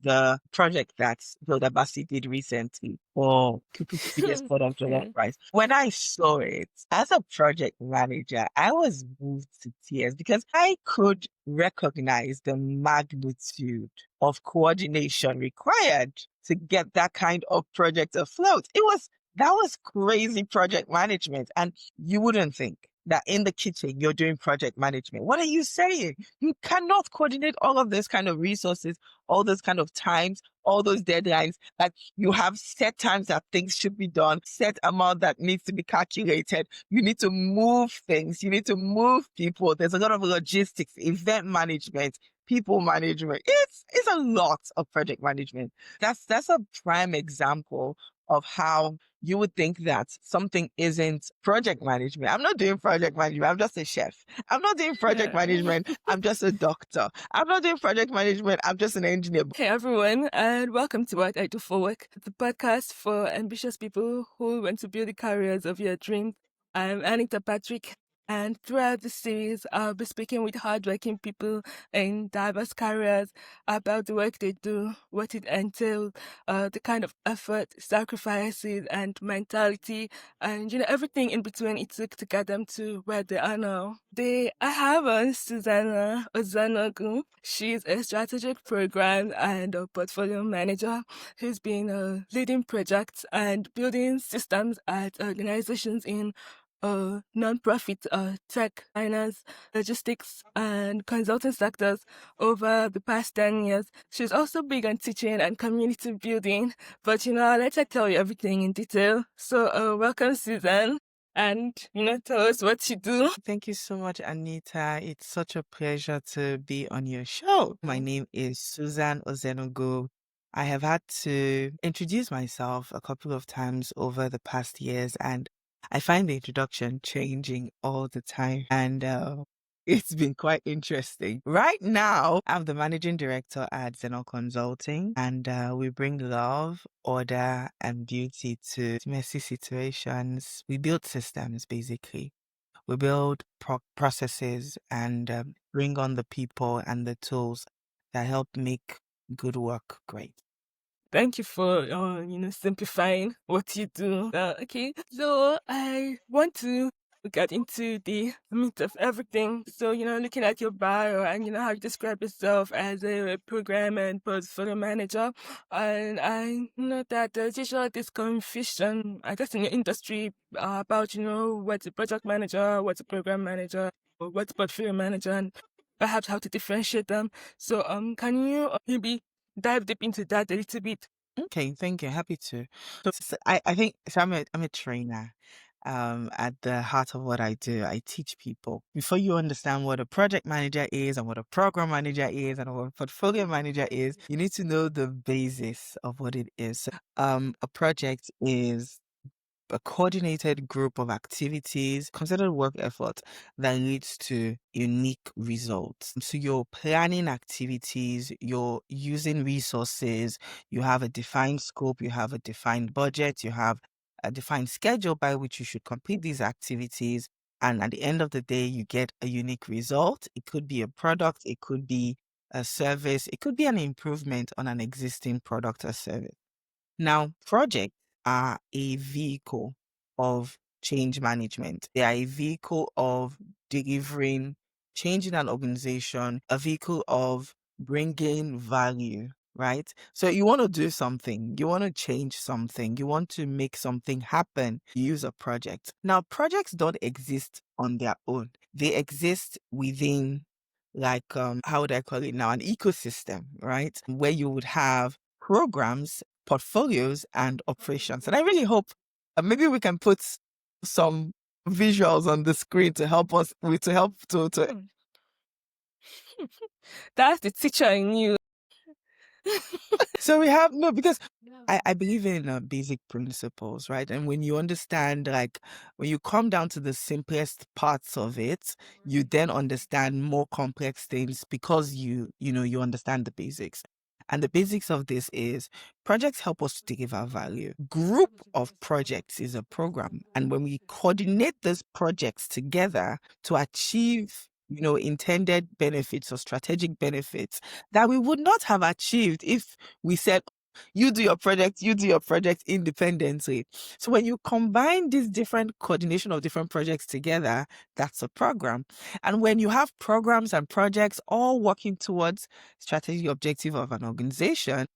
the project that Hilda Bassi did recently for PPP's Product Jollof Yeah. Rice. When I saw it as a project manager, I was moved to tears because I could recognize the magnitude of coordination required to get that kind of project afloat. That was crazy project management. And you wouldn't think that in the kitchen you're doing project management. What are you saying? You cannot coordinate all of this kind of resources, all those kind of times, all those deadlines. Like you have set times that things should be done, set amount that needs to be calculated. You need to move things. You need to move people. There's a lot of logistics, event management, people management. It's a lot of project management. That's a prime example of how you would think that something isn't project management. I'm not doing project management. I'm just a chef. I'm not doing project Yeah. management. I'm just a doctor. I'm not doing project management. I'm just an engineer. Hey everyone, and welcome to What I Do for Work, the podcast for ambitious people who want to build the careers of your dreams. I'm Anita Patrick, and throughout this series, I'll be speaking with hardworking people in diverse careers about the work they do, what it entails, the kind of effort, sacrifices, and mentality, and everything in between it took to get them to where they are now. I have on Susanna Ozenogu. She's a strategic program and a portfolio manager who's been leading projects and building systems at organizations in non-profit tech, finance, logistics, and consulting sectors over the past 10 years. She's also big on teaching and community building, but I'll let her tell you everything in detail. So welcome, Susan. And, tell us what you do. Thank you so much, Anita. It's such a pleasure to be on your show. My name is Susanna Ozenogu. I have had to introduce myself a couple of times over the past years, and I find the introduction changing all the time. And it's been quite interesting. Right now, I'm the managing director at Zenol Consulting, and we bring love, order, and beauty to messy situations. We build systems, basically. We build processes and bring on the people and the tools that help make good work great. Thank you for, simplifying what you do. Okay, so I want to get into the meat of everything. So, looking at your bio and, how you describe yourself as a program and portfolio manager. And I know that there's usually this confusion, I guess, in your industry about, what's a project manager, what's a program manager, or what's a portfolio manager, and perhaps how to differentiate them. So, can you maybe dive deep into that a little bit? Okay, thank you. Happy to. I think so. I'm a trainer. At the heart of what I do, I teach people. Before you understand what a project manager is and what a program manager is and what a portfolio manager is, you need to know the basis of what it is. So, a project is a coordinated group of activities, considered work effort that leads to unique results. So you're planning activities, you're using resources, you have a defined scope, you have a defined budget, you have a defined schedule by which you should complete these activities. And at the end of the day, you get a unique result. It could be a product, it could be a service, it could be an improvement on an existing product or service. Now, projects are a vehicle of change management. They are a vehicle of delivering change in an organization, a vehicle of bringing value, right? So you want to do something, you want to change something, you want to make something happen, you use a project. Now, projects don't exist on their own. They exist within how would I call it now? An ecosystem, right? Where you would have programs, portfolios, and operations. And I really hope maybe we can put some visuals on the screen to help us to help to That's the teacher in you. so we have no because I believe in basic principles, right? And when you understand, when you come down to the simplest parts of it, you then understand more complex things because you understand the basics. And the basics of this is projects help us to deliver value. Group of projects is a program. And when we coordinate those projects together to achieve intended benefits or strategic benefits that we would not have achieved if we said, you do your project independently. So when you combine these different coordination of different projects together, that's a program. And when you have programs and projects all working towards strategic objective of an organization,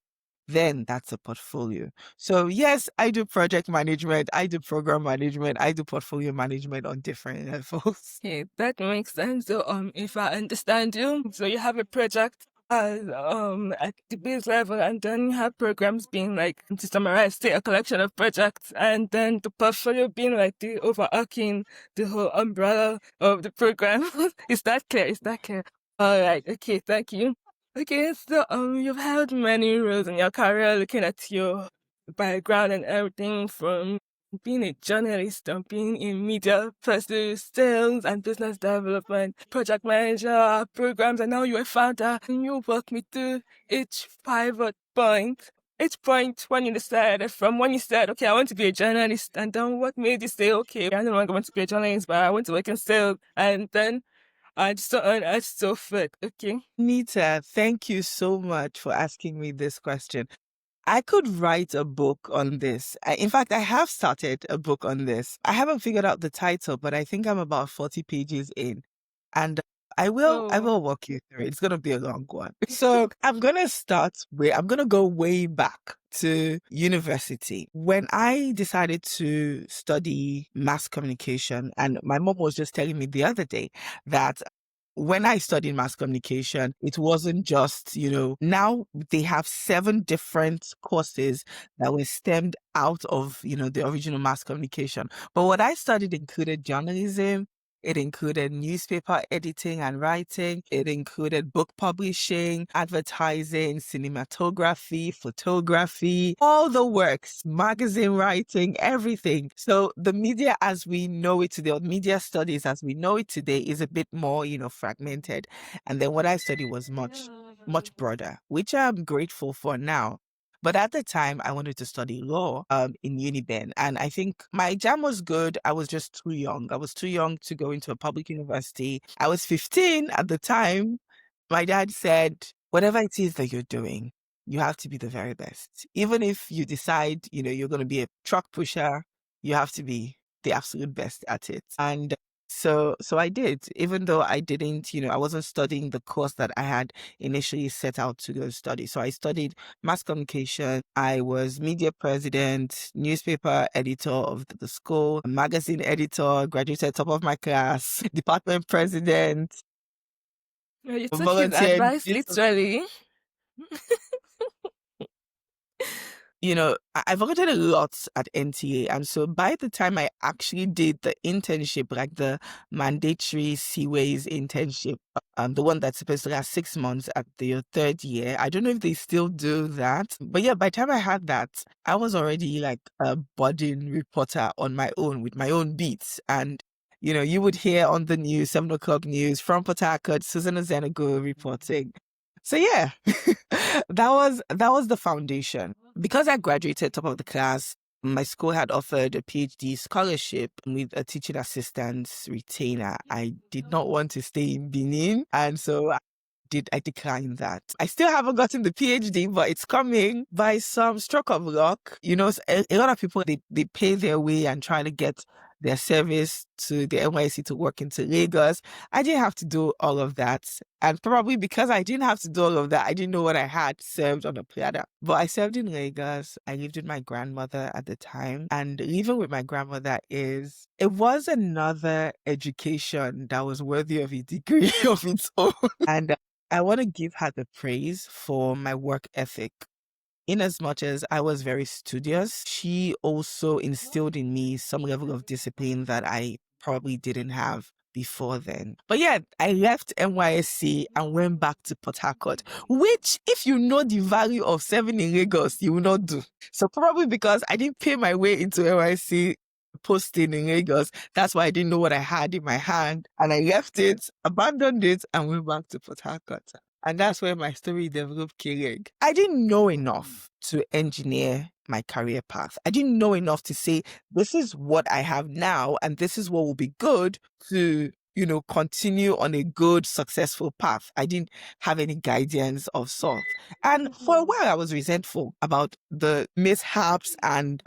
then that's a portfolio. So yes, I do project management, I do program management, I do portfolio management on different levels. Okay, that makes sense. So, if I understand you, so you have a project at the base level, and then you have programs being like, to summarize, say a collection of projects, and then the portfolio being like the overarching, the whole umbrella of the program. Is that clear? Is that clear? All right. Okay. Thank you. Okay. So, you've held many roles in your career, looking at your background and everything from being a journalist and being in media, person, sales and business development, project manager, programs, and now you're a founder. Can you walk me through each pivot point? Each point when you decided, from when you said, okay, I want to be a journalist, and then what made you say, okay, I no longer want to be a journalist, but I want to work in sales, and then and so on and so forth. Okay. Nita, thank you so much for asking me this question. I could write a book on this. In fact, I have started a book on this. I haven't figured out the title, but I think I'm about 40 pages in. And I Oh. will walk you through it. It's going to be a long one. So I'm going to go way back to university. When I decided to study mass communication, and my mom was just telling me the other day that when I studied mass communication, it wasn't just, now they have 7 different courses that were stemmed out of, the original mass communication. But what I studied included journalism. It included newspaper editing and writing. It included book publishing, advertising, cinematography, photography, all the works, magazine writing, everything. So the media as we know it today, or media studies as we know it today, is a bit more, fragmented. And then what I studied was much broader, which I'm grateful for now. But at the time, I wanted to study law in Uniben. And I think my exam was good. I was just too young. I was too young to go into a public university. I was 15 at the time. My dad said, whatever it is that you're doing, you have to be the very best. Even if you decide, you're going to be a truck pusher, you have to be the absolute best at it. And so I did, even though I didn't, I wasn't studying the course that I had initially set out to go study. So I studied mass communication. I was media president, newspaper editor of the school, magazine editor, graduated top of my class, department president, You took his volunteered. advice literally. I've volunteered a lot at NTA. And so by the time I actually did the internship, like the mandatory Seaways internship, the one that's supposed to last 6 months at the 3rd year, I don't know if they still do that. But yeah, by the time I had that, I was already like a budding reporter on my own with my own beats. And you would hear on the news, 7 o'clock news from Port Harcourt, Susanna Ozenogu reporting. So yeah, that was the foundation. Because I graduated top of the class, my school had offered a PhD scholarship with a teaching assistant's retainer. I did not want to stay in Benin, and so I declined that. I still haven't gotten the PhD, but it's coming by some stroke of luck. A lot of people, they pay their way and try to get their service to the NYC to work into Lagos. I didn't have to do all of that. And probably because I didn't have to do all of that, I didn't know what I had served on a platter. But I served in Lagos. I lived with my grandmother at the time. And living with my grandmother it was another education that was worthy of a degree of its own. And I want to give her the praise for my work ethic. In as much as I was very studious, she also instilled in me some level of discipline that I probably didn't have before then. But yeah, I left NYSC and went back to Port Harcourt, which, if you know the value of serving in Lagos, you will not do. So probably because I didn't pay my way into NYSC posting in Lagos, that's why I didn't know what I had in my hand. And I left it, abandoned it, and went back to Port Harcourt. And that's where my story developed Keurig. I didn't know enough to engineer my career path. I didn't know enough to say, this is what I have now, and this is what will be good to continue on a good, successful path. I didn't have any guidance of sorts. And for a while, I was resentful about the mishaps and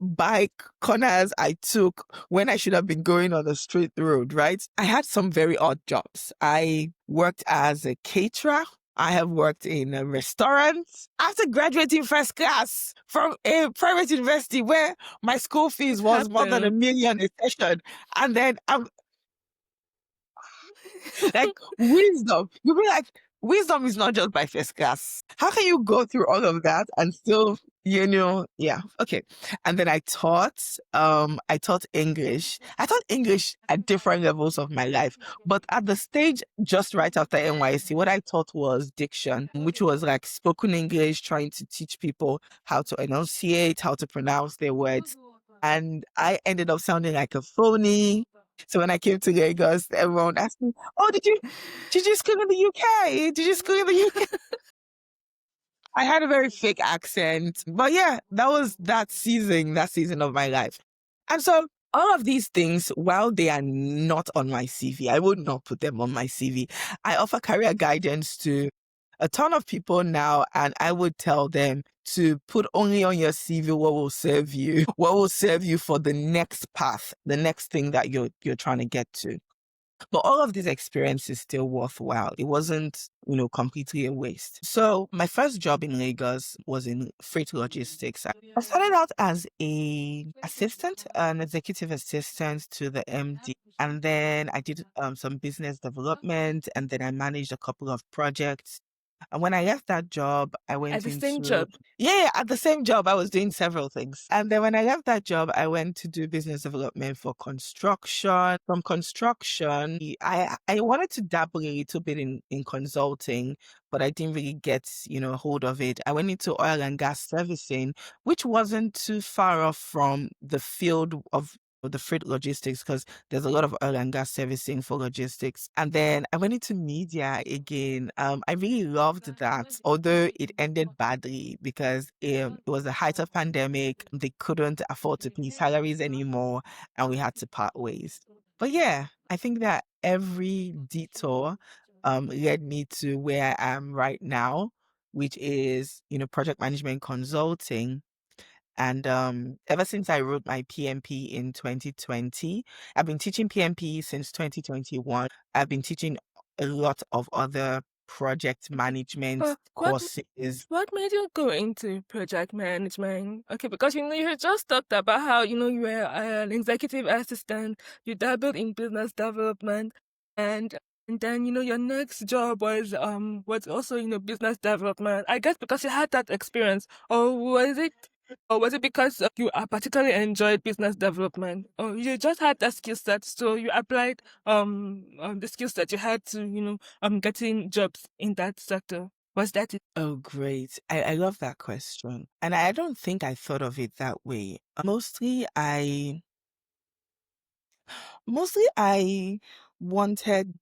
bike corners I took when I should have been going on a straight road, right? I had some very odd jobs. I worked as a caterer. I have worked in a restaurant. After graduating first class from a private university where my school fees What was more than happened? $1 million a session, and then I'm like, wisdom. You'll be like, wisdom is not just by first class. How can you go through all of that and still, yeah, okay. And then I taught English. I taught English at different levels of my life. But at the stage just right after NYC, what I taught was diction, which was like spoken English, trying to teach people how to enunciate, how to pronounce their words. And I ended up sounding like a phony. So when I came to Lagos, everyone asked me, "Oh, did you school in the UK? Did you school in the UK?" I had a very fake accent, but yeah, that was that season of my life. And so all of these things, while they are not on my CV, I would not put them on my CV. I offer career guidance to a ton of people now, and I would tell them to put only on your CV what will serve you, what will serve you for the next path, the next thing that you're trying to get to. But all of these experience is still worthwhile. It wasn't, completely a waste. So my first job in Lagos was in freight logistics. I started out as an executive assistant to the MD. And then I did some business development, and then I managed a couple of projects. And when I left that job, I At went the same into, job. yeah, at the same job, I was doing several things. And then when I left that job, I went to do business development for construction. From construction, I wanted to dabble a little bit in consulting, but I didn't really get, hold of it. I went into oil and gas servicing, which wasn't too far off from the field of the freight logistics, because there's a lot of oil and gas servicing for logistics. And then I went into media again. I really loved that, although it ended badly because it was the height of pandemic. They couldn't afford to pay salaries anymore, and we had to part ways. But yeah, I think that every detour led me to where I am right now, which is, project management consulting. And ever since I wrote my PMP in 2020, I've been teaching PMP since 2021. I've been teaching a lot of other project management But courses. what made you go into project management? Okay, because you had just talked about how you were an executive assistant, you dabbled in business development, and and then your next job was also business development. I guess because you had that experience, or was it because you particularly enjoyed business development, or you just had that skill set, so you applied the skill set you had to getting jobs in that sector? Was that it? Oh, great. I love that question. And I don't think I thought of it that way. Mostly I wanted,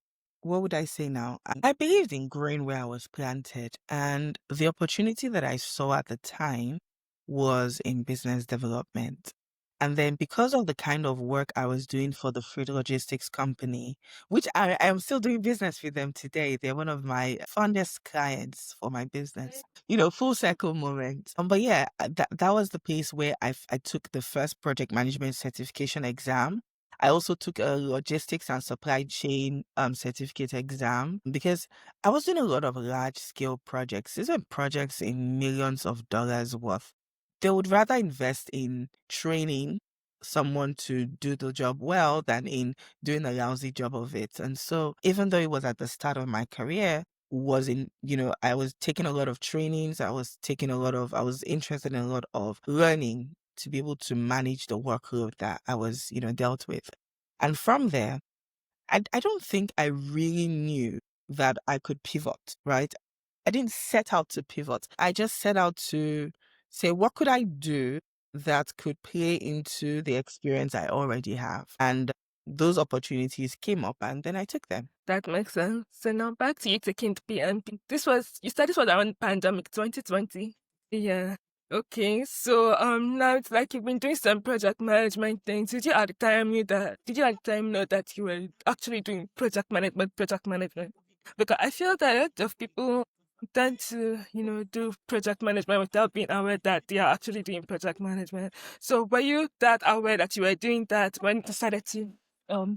what would I say now? I believed in growing where I was planted, and the opportunity that I saw at the time was in business development. And then because of the kind of work I was doing for the freight logistics company, which I am still doing business with them today. They're one of my fondest clients for my business. Full circle moment. But yeah, that was the place where I took the first project management certification exam. I also took a logistics and supply chain certificate exam because I was doing a lot of large scale projects. These are projects in millions of dollars worth. They would rather invest in training someone to do the job well than in doing a lousy job of it. And so even though it was at the start of my career, I was taking a lot of trainings. I was interested in a lot of learning to be able to manage the workload that I was, dealt with. And from there, I don't think I really knew that I could pivot, right? I didn't set out to pivot. I just set out to say, what could I do that could play into the experience I already have? And those opportunities came up, and then I took them. That makes sense. So now back to you taking the PMP. You said this was around pandemic 2020. Yeah. Okay, so now it's like you've been doing some project management things. Did you at the time know that you were actually doing project management? Because I feel that a lot of people tend to, do project management without being aware that they are actually doing project management. So were you that aware that you were doing that when you decided to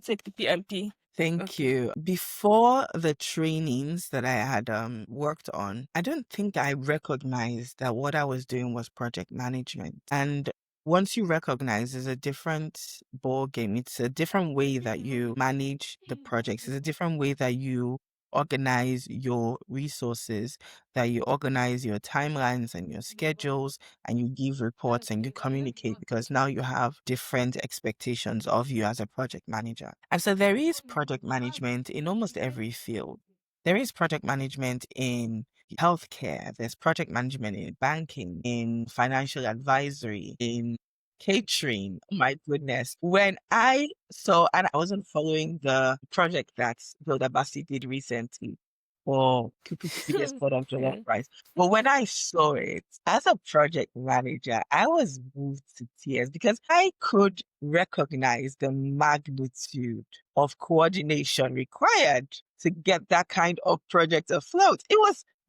take the PMP? Thank Okay. you. Before the trainings that I had worked on, I don't think I recognized that what I was doing was project management. And once you recognize, it's a different ball game. It's a different way that you manage the projects. It's a different way that you organize your resources, that you organize your timelines and your schedules, and you give reports and you communicate, because now you have different expectations of you as a project manager. And so there is project management in almost every field. There is project management in healthcare, there's project management in banking, in financial advisory, in catering. Oh my goodness. When I saw, and I wasn't following the project that Hilda Basi did recently for Cupid's product jollof Okay. rice. But when I saw it as a project manager, I was moved to tears because I could recognize the magnitude of coordination required to get that kind of project afloat.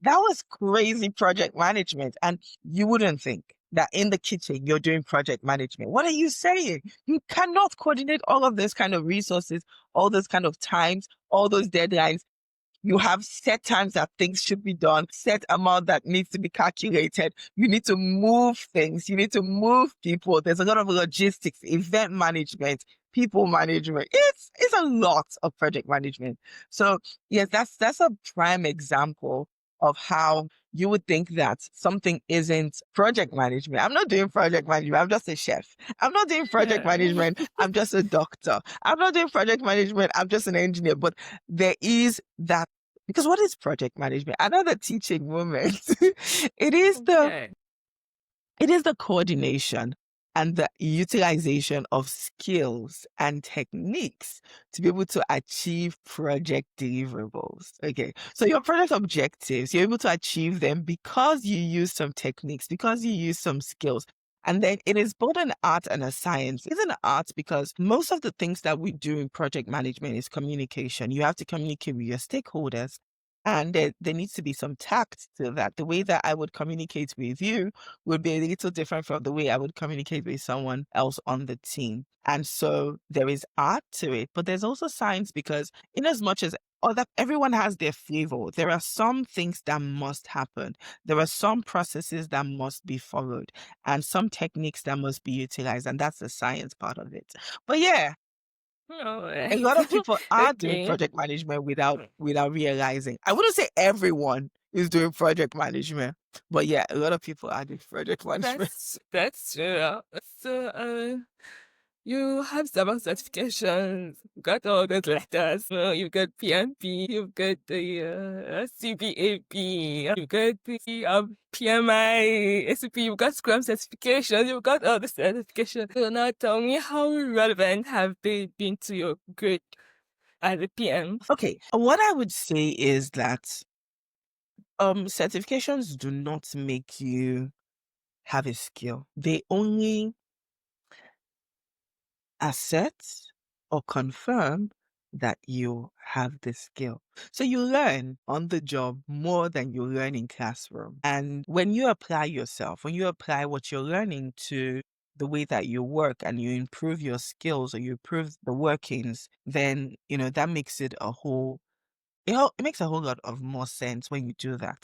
That was crazy project management. And you wouldn't think that in the kitchen you're doing project management. What are you saying? You cannot coordinate all of those kind of resources, all those kind of times, all those deadlines. You have set times that things should be done, set amount that needs to be calculated. You need to move things. You need to move people. There's a lot of logistics, event management, people management. It's a lot of project management. So yes, that's a prime example of how you would think that something isn't project management. I'm not doing project management. I'm just a chef. I'm not doing project Yeah. management. I'm just a doctor. I'm not doing project management. I'm just an engineer. But there is that, because what is project management? Another teaching moment. it is the Okay. it is the coordination and the utilization of skills and techniques to be able to achieve project deliverables. Okay. So your project objectives, you're able to achieve them because you use some techniques, because you use some skills. And then it is both an art and a science. It's an art because most of the things that we do in project management is communication. You have to communicate with your stakeholders. And there needs to be some tact to that. The way that I would communicate with you would be a little different from the way I would communicate with someone else on the team. And so there is art to it, but there's also science, because in as much as everyone has their flavor, there are some things that must happen. There are some processes that must be followed and some techniques that must be utilized. And that's the science part of it. But yeah, All a right. lot of people are doing Okay. project management without realizing. I wouldn't say everyone is doing project management, but yeah, a lot of people are doing project management. That's true. So you have several certifications. You got all those letters. You've got PMP. You've got the CBAP. You've got the PMI-ACP. You've got Scrum certifications. You've got all the certifications. So now tell me, how relevant have they been to your grade as a PM? Okay, what I would say is that certifications do not make you have a skill. They only assert or confirm that you have the skill. So you learn on the job more than you learn in classroom. And when you apply yourself, when you apply what you're learning to the way that you work and you improve your skills or you improve the workings, then, that makes it it makes a whole lot of more sense when you do that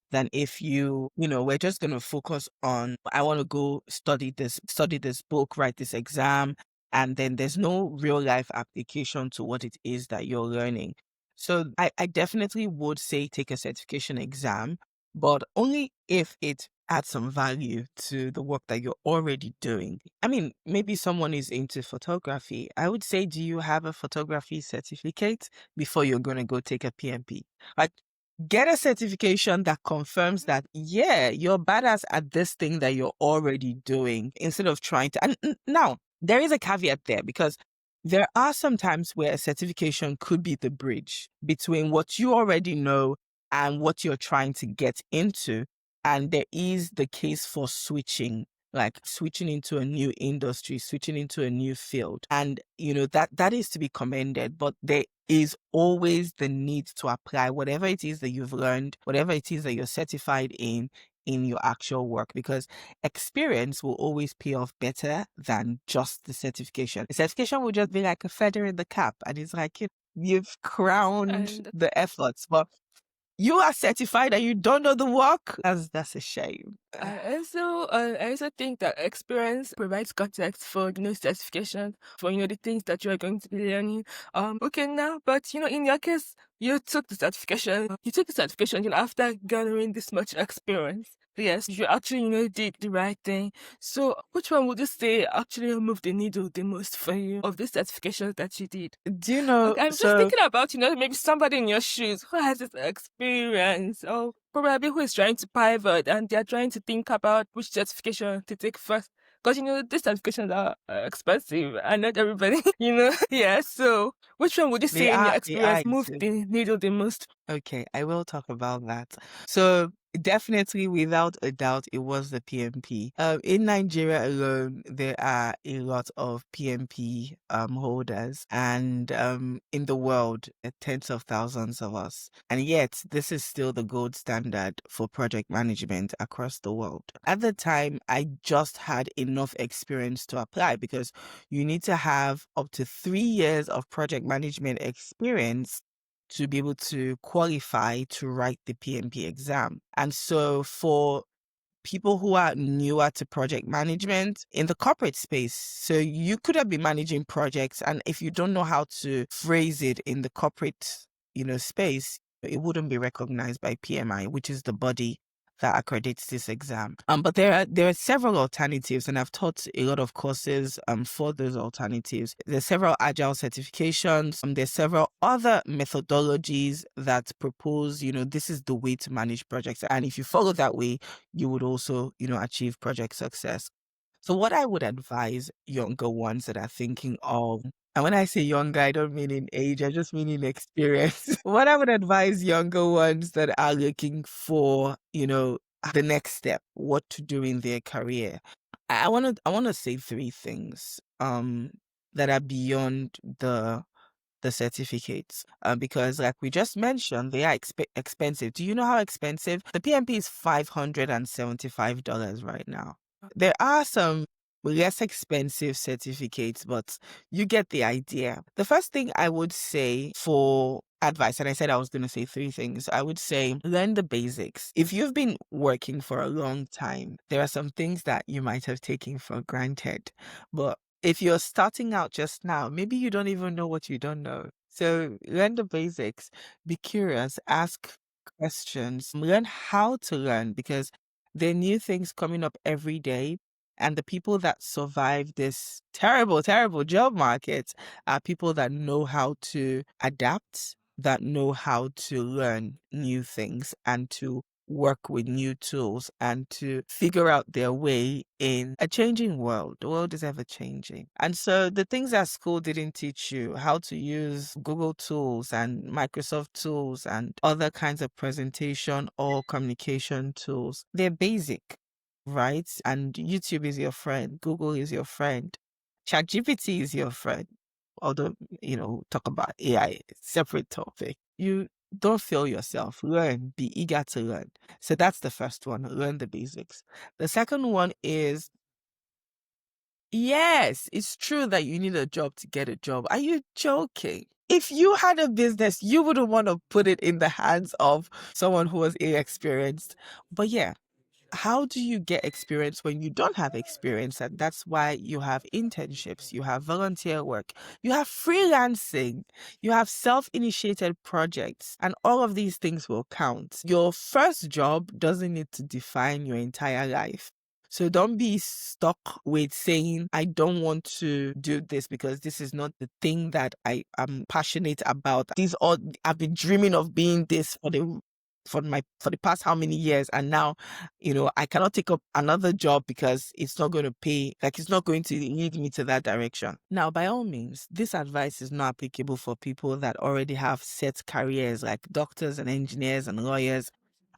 than if we're just going to focus on, I want to go study this book, write this exam, and then there's no real life application to what it is that you're learning. So I definitely would say take a certification exam, but only if it adds some value to the work that you're already doing. I mean, maybe someone is into photography. I would say, do you have a photography certificate before you're going to go take a PMP? Like, get a certification that confirms that, yeah, you're badass at this thing that you're already doing instead of trying to. And now, there is a caveat there, because there are some times where a certification could be the bridge between what you already know and what you're trying to get into. And there is the case for switching, like switching into a new industry, switching into a new field. And, that is to be commended, but there is always the need to apply whatever it is that you've learned, whatever it is that you're certified in your actual work, because experience will always pay off better than just the certification. The certification will just be like a feather in the cap, and it's like you've crowned And the efforts, but you are certified and you don't know the work. That's a shame. I also think that experience provides context for certification, for the things that you are going to be learning. Okay now, but in your case, you took the certification. You took the certification, after gathering this much experience. Yes, you actually did the right thing. So, which one would you say actually moved the needle the most for you of the certifications that you did? Do you know? Okay, I'm just So thinking about, maybe somebody in your shoes who has this experience, or probably who is trying to pivot and they're trying to think about which certification to take first. Because, these certifications are expensive and not everybody, Yeah, so which one would you they say in your are, they are experience moved expensive. the needle the most? Okay, I will talk about that. So definitely, without a doubt, it was the PMP. In Nigeria alone, there are a lot of PMP holders, and in the world, tens of thousands of us. And yet, this is still the gold standard for project management across the world. At the time, I just had enough experience to apply, because you need to have up to 3 years of project management experience to be able to qualify to write the PMP exam. And so for people who are newer to project management in the corporate space, so you could have been managing projects, and if you don't know how to phrase it in the corporate, space, it wouldn't be recognized by PMI, which is the body that accredits this exam. But there are several alternatives, and I've taught a lot of courses for those alternatives. There's several agile certifications. There's several other methodologies that propose, this is the way to manage projects, and if you follow that way, you would also, achieve project success. So what I would advise younger ones that are thinking of, and when I say younger, I don't mean in age, I just mean in experience. What I would advise younger ones that are looking for, the next step, what to do in their career. I want to say three things that are beyond the certificates, because like we just mentioned, they are expensive. Do you know how expensive? The PMP is $575 right now. There are some less expensive certificates, but you get the idea. The first thing I would say for advice, and I said I was going to say three things, I would say learn the basics. If you've been working for a long time, there are some things that you might have taken for granted, but if you're starting out just now, maybe you don't even know what you don't know. So learn the basics, be curious, ask questions, learn how to learn, because there are new things coming up every day. And the people that survive this terrible, terrible job market are people that know how to adapt, that know how to learn new things and to work with new tools and to figure out their way in a changing world. The world is ever changing. And so the things that school didn't teach you, how to use Google tools and Microsoft tools and other kinds of presentation or communication tools, they're basic, right? And YouTube is your friend, Google is your friend, ChatGPT is your friend. Although, talk about AI, separate topic. You don't feel yourself. Learn, be eager to learn. So that's the first one, learn the basics. The second one is, yes, it's true that you need a job to get a job. Are you joking? If you had a business, you wouldn't want to put it in the hands of someone who was inexperienced. But yeah, how do you get experience when you don't have experience? And that's why you have internships, you have volunteer work, you have freelancing, you have self-initiated projects, and all of these things will count. Your first job doesn't need to define your entire life. So don't be stuck with saying, I don't want to do this because this is not the thing that I am passionate about. I've been dreaming of being this for the past how many years, and now I cannot take up another job because it's not going to pay, like it's not going to lead me to that direction. Now, by all means, this advice is not applicable for people that already have set careers like doctors and engineers and lawyers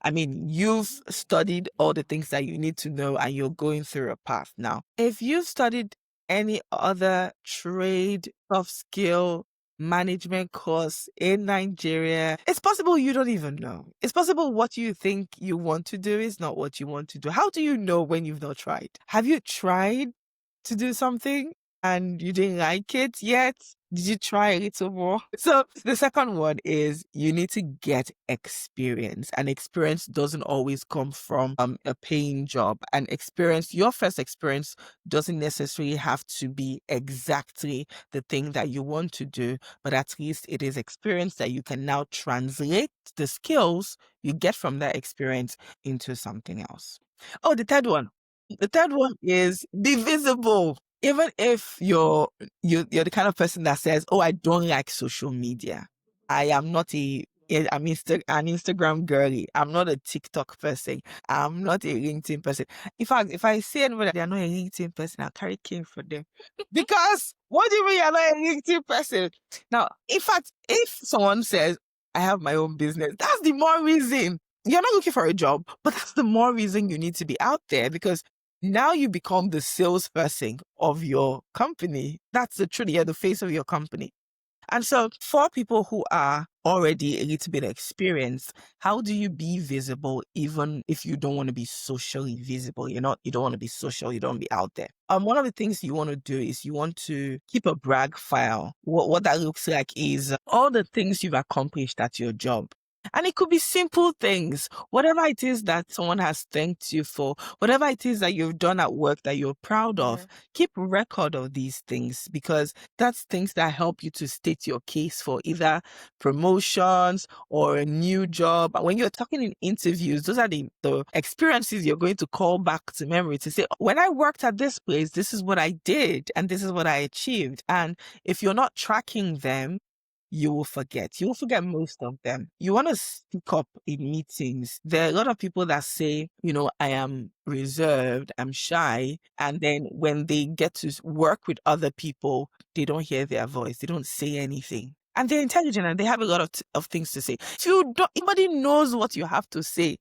I mean, you've studied all the things that you need to know and you're going through a path now. If you've studied any other trade, soft skill, management course in Nigeria, it's possible you don't even know. It's possible what you think you want to do is not what you want to do. How do you know when you've not tried? Have you tried to do something and you didn't like it yet? Did you try a little more? So the second one is you need to get experience, and experience doesn't always come from a paying job. And experience, your first experience doesn't necessarily have to be exactly the thing that you want to do, but at least it is experience that you can now translate the skills you get from that experience into something else. Oh, the third one. The third one is be visible. Even if you're the kind of person that says, "Oh, I don't like social media. I am not an Instagram girly. I'm not a TikTok person. I'm not a LinkedIn person." In fact, if I see anybody that they're not a LinkedIn person, I'll carry cane for them. Because what do you mean you're not a LinkedIn person? Now, in fact, if someone says, "I have my own business," that's the more reason. You're not looking for a job, but that's the more reason you need to be out there, because now you become the salesperson of your company. That's the truth. You're the face of your company. And so for people who are already a little bit experienced, how do you be visible even if you don't want to be socially visible? You don't want to be social, you don't want to be out there. One of the things you want to do is you want to keep a brag file. What that looks like is all the things you've accomplished at your job. And it could be simple things, whatever it is that someone has thanked you for, whatever it is that you've done at work that you're proud of. Keep record of these things, because that's things that help you to state your case for either promotions or a new job. And when you're talking in interviews, those are the experiences you're going to call back to memory to say, when I worked at this place, this is what I did and this is what I achieved. And if you're not tracking them, you will forget. You will forget most of them. You want to speak up in meetings. There are a lot of people that say, I am reserved, I'm shy. And then when they get to work with other people, they don't hear their voice. They don't say anything. And they're intelligent and they have a lot of things to say. If nobody knows what you have to say.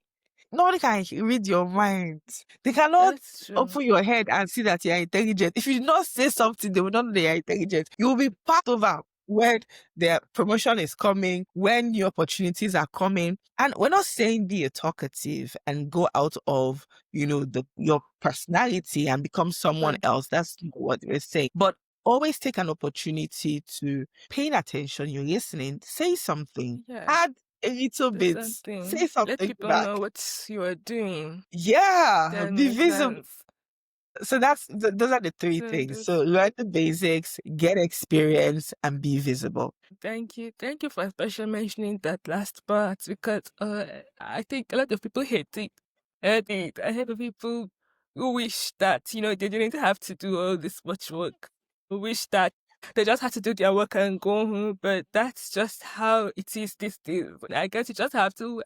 Nobody can read your mind. They cannot That's true. open your head and see that you're intelligent. If you do not say something, they will not know that you're intelligent. You will be passed over when their promotion is coming, when new opportunities are coming. And we're not saying be a talkative and go out of, your personality and become someone else. That's not what we're saying. But always take an opportunity to paying attention. You're listening. Say something. Yeah. Add a little Do bit. something. Say Let something people back. know what you are doing. Yeah, That be makes visible. sense. So those are the three So things. this So learn the basics, get experience, and be visible. Thank you. Thank you for especially mentioning that last part, because I think a lot of people hate it. I hate the people who wish that, they didn't have to do all this much work. Who wish that they just had to do their work and go home. But that's just how it is these days. I guess you just have to,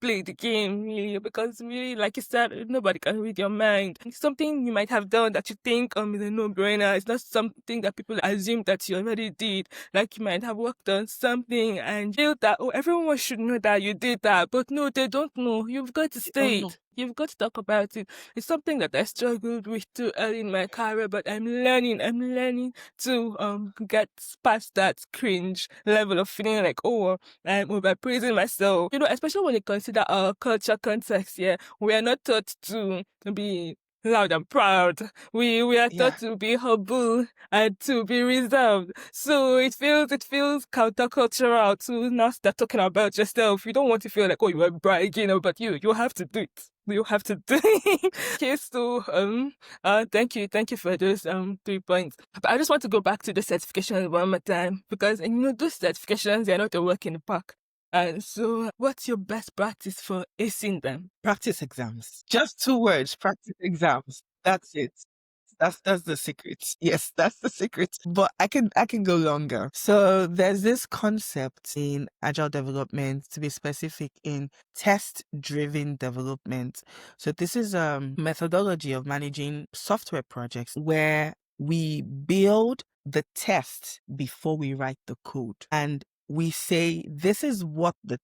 play the game, really, because really, like you said, nobody can read your mind. It's something you might have done that you think is a no-brainer. It's not something that people assume that you already did. Like you might have worked on something and feel that, oh, everyone should know that you did that. But no, they don't know. You've got to Oh say no. it. You've got to talk about it. It's something that I struggled with too early in my career, but I'm learning to get past that cringe level of feeling like, oh, I'm overpraising myself. Especially when you consider our culture context, yeah, we are not taught to be loud and proud. We are Yeah. taught to be humble and to be reserved. So it feels countercultural to now start talking about yourself. You don't want to feel like, oh, you are bragging, but you have to do it. You have to do it. Okay, so thank you for those 3 points. But I just want to go back to the certifications one more time, because those certifications, they're not a walk in the park. And so what's your best practice for acing them? Practice exams. Just 2 words. Practice exams. That's it. That's the secret. Yes, that's the secret. But I can go longer. So there's this concept in agile development, to be specific, in test-driven development. So this is a methodology of managing software projects where we build the test before we write the code. And we say this is what the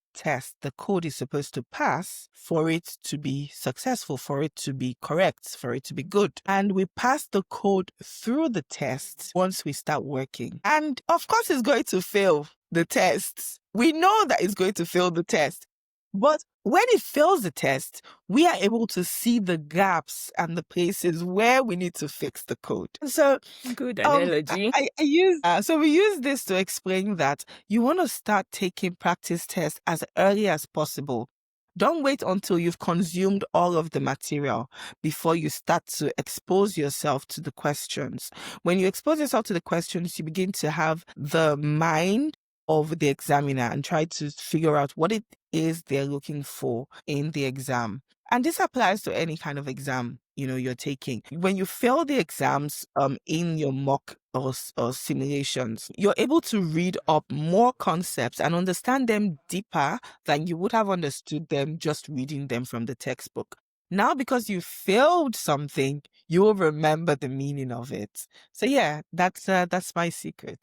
code is supposed to pass for it to be successful, for it to be correct, for it to be good. And we pass the code through the test once we start working. And of course, it's going to fail the tests. We know that it's going to fail the test. But when it fails the test, we are able to see the gaps and the places where we need to fix the code. So Good analogy. we use this to explain that you want to start taking practice tests as early as possible. Don't wait until you've consumed all of the material before you start to expose yourself to the questions. When you expose yourself to the questions, you begin to have the mind of the examiner and try to figure out what it is they're looking for in the exam. And this applies to any kind of exam you're taking. When you fail the exams in your mock or simulations, you're able to read up more concepts and understand them deeper than you would have understood them just reading them from the textbook. Now, because you failed something, you will remember the meaning of it. So yeah, that's my secret.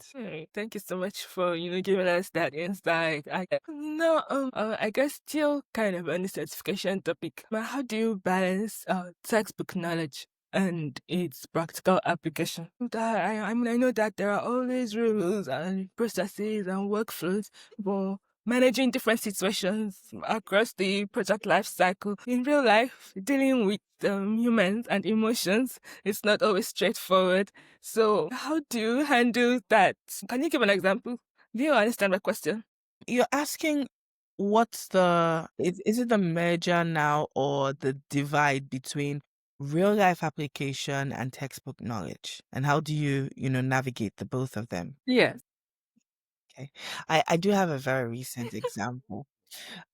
Thank you so much for giving us that insight. I guess still kind of on the certification topic. But how do you balance textbook knowledge and its practical application? I mean, I know that there are always rules and processes and workflows for managing different situations across the project life cycle. In real life, dealing with humans and emotions is not always straightforward. So how do you handle that? Can you give an example? Do you understand my question? You're asking what's is it the merger now or the divide between real life application and textbook knowledge? And how do you navigate the both of them? Yes. Okay. I do have a very recent example.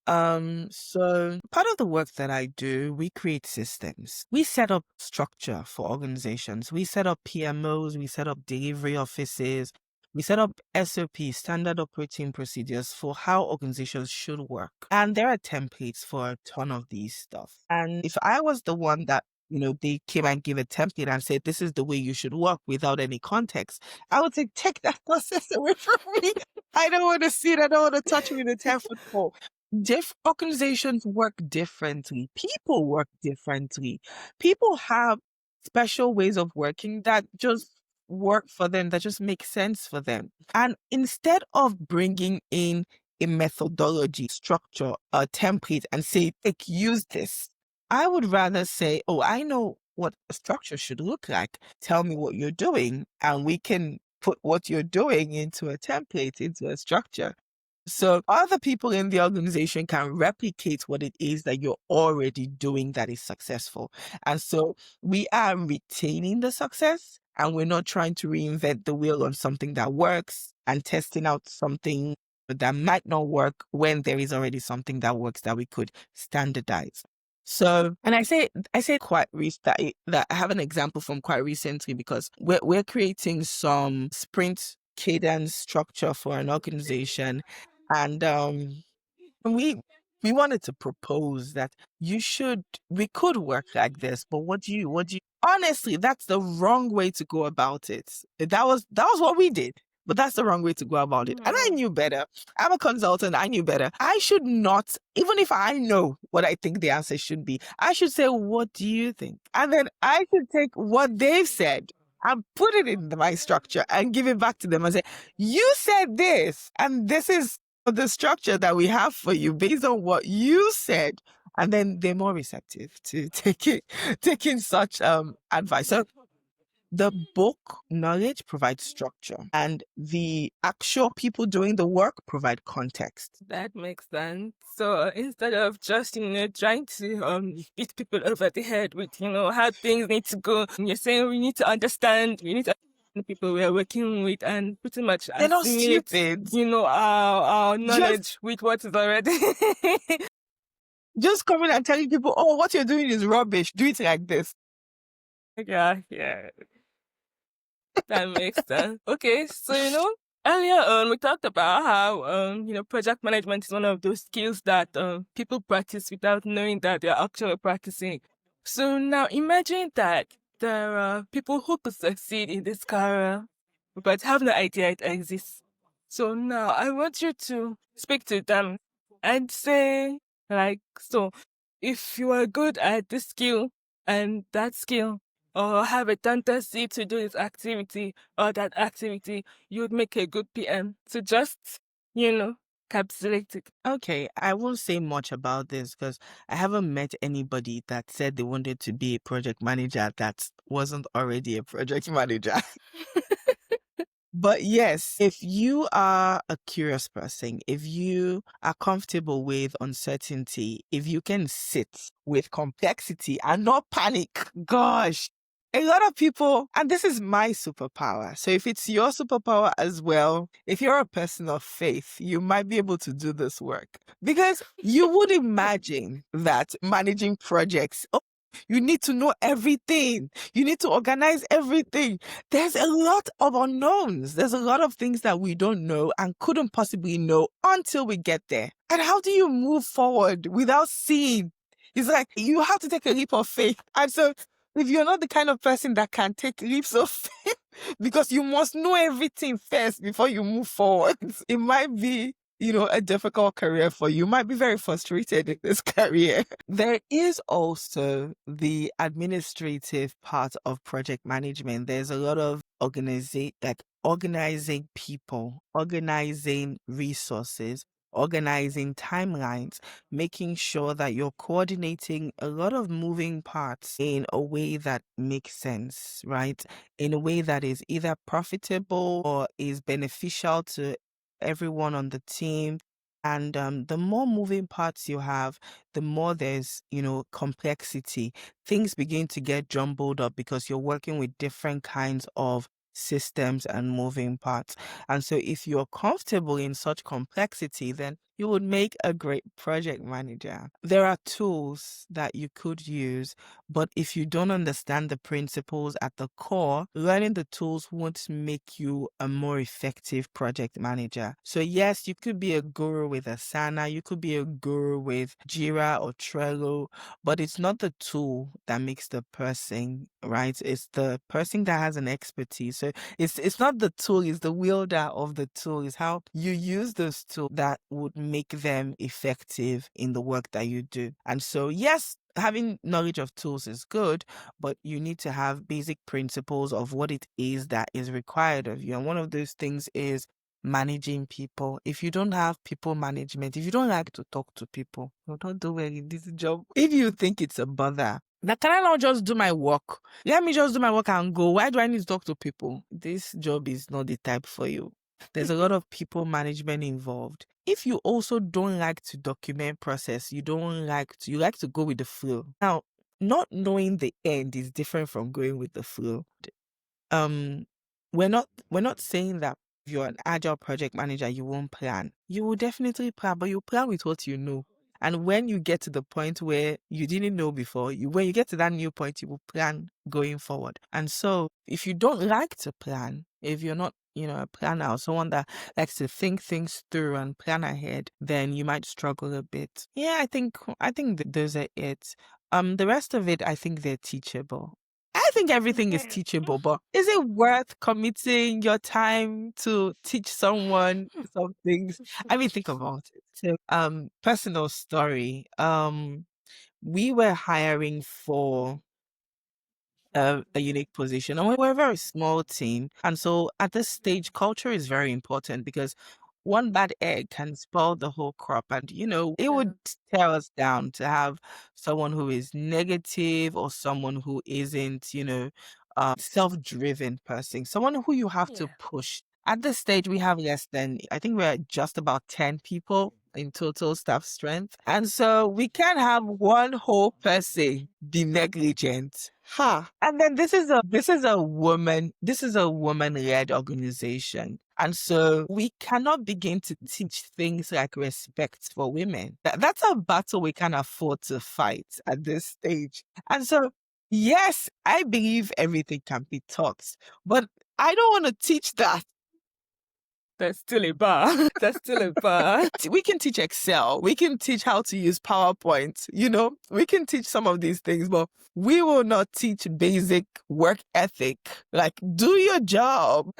So part of the work that I do, we create systems. We set up structure for organizations. We set up PMOs, we set up delivery offices, we set up SOP, standard operating procedures for how organizations should work. And there are templates for a ton of these stuff. And if I was the one that they came and gave a template and said, this is the way you should work without any context, I would say, take that process away from me. I don't want to see it. I don't want to touch it with a 10-foot pole. Organizations work differently. People work differently. People have special ways of working that just work for them, that just make sense for them. And instead of bringing in a methodology, structure, a template and say, use this, I would rather say, oh, I know what a structure should look like. Tell me what you're doing, and we can put what you're doing into a template, into a structure. So other people in the organization can replicate what it is that you're already doing that is successful. And so we are retaining the success, and we're not trying to reinvent the wheel on something that works and testing out something that might not work when there is already something that works that we could standardize. So, and I say quite that I have an example from quite recently because we're creating some sprint cadence structure for an organization, and we wanted to propose that we could work like this, but what do you honestly, that's the wrong way to go about it. That was what we did. But that's the wrong way to go about it. And I knew better. I'm a consultant. I knew better. I should not, even if I know what I think the answer should be, I should say, what do you think? And then I should take what they've said and put it in my structure and give it back to them and say, you said this, and this is the structure that we have for you based on what you said. And then they're more receptive to taking such advice. So the book knowledge provides structure, and the actual people doing the work provide context. That makes sense. So instead of just trying to beat people over the head with how things need to go, you're saying we need to understand the people we are working with and pretty much They're not assimilate stupid. our knowledge with what is already. Just coming and telling people, oh, what you're doing is rubbish. Do it like this. Yeah. That makes sense. Okay, so earlier on we talked about how project management is one of those skills that people practice without knowing that they're actually practicing. So now imagine that there are people who could succeed in this career but have no idea it exists. So now I want you to speak to them and say, like, so if you are good at this skill and that skill, or have a tendency to do this activity or that activity, you would make a good PM. So just, you know, capsulate it. Okay, I won't say much about this because I haven't met anybody that said they wanted to be a project manager that wasn't already a project manager. But yes, if you are a curious person, if you are comfortable with uncertainty, if you can sit with complexity and not panic, gosh, a lot of people, and this is my superpower. So if it's your superpower as well, if you're a person of faith, you might be able to do this work because you would imagine that managing projects, oh, you need to know everything. You need to organize everything. There's a lot of unknowns. There's a lot of things that we don't know and couldn't possibly know until we get there. And how do you move forward without seeing? It's like you have to take a leap of faith. And so if you're not the kind of person that can take leaps of faith, because you must know everything first before you move forward, it might be, a difficult career for you. You might be very frustrated in this career. There is also the administrative part of project management. There's a lot of organizing people, organizing resources, organizing timelines, making sure that you're coordinating a lot of moving parts in a way that makes sense, right? In a way that is either profitable or is beneficial to everyone on the team. And the more moving parts you have, the more there's, complexity. Things begin to get jumbled up because you're working with different kinds of systems and moving parts. And so if you're comfortable in such complexity, then you would make a great project manager. There are tools that you could use, but if you don't understand the principles at the core, learning the tools won't make you a more effective project manager. So yes, you could be a guru with Asana, you could be a guru with Jira or Trello, but it's not the tool that makes the person, right? It's the person that has an expertise. So it's not the tool, it's the wielder of the tool. It's how you use those tools that would make them effective in the work that you do. And so yes, having knowledge of tools is good, but you need to have basic principles of what it is that is required of you. And one of those things is managing people. If you don't have people management, if you don't like to talk to people, you don't do well in this job. If you think it's a bother, now can I not just do my work? Let me just do my work and go. Why do I need to talk to people? This job is not the type for you. There's a lot of people management involved. If you also don't like to document process, you like to go with the flow. Now, not knowing the end is different from going with the flow. Um, we're not saying that if you're an agile project manager, you won't plan. You will definitely plan, but you plan with what you know. And when you get to the point where you didn't know before, when you get to that new point, you will plan going forward. And so if you don't like to plan, if you're not, a planner or someone that likes to think things through and plan ahead, then you might struggle a bit. Yeah, I think those are it. The rest of it, I think they're teachable. I think everything is teachable, but is it worth committing your time to teach someone some things? I mean, think about it. So, personal story. We were hiring for a unique position. And we're a very small team. And so at this stage, culture is very important because one bad egg can spoil the whole crop. And, it would tear us down to have someone who is negative or someone who isn't, self-driven person, someone who you have to Yeah. push. At this stage, we have less than, I think we're just about 10 people in total staff strength. And so we can't have one whole person be negligent. Huh. And then this is a woman-led organization. And so we cannot begin to teach things like respect for women. That's a battle we can afford to fight at this stage. And so, yes, I believe everything can be taught, but I don't want to teach that. That's still a bar. That's still a bar. We can teach Excel. We can teach how to use PowerPoint. We can teach some of these things, but we will not teach basic work ethic. Like, do your job.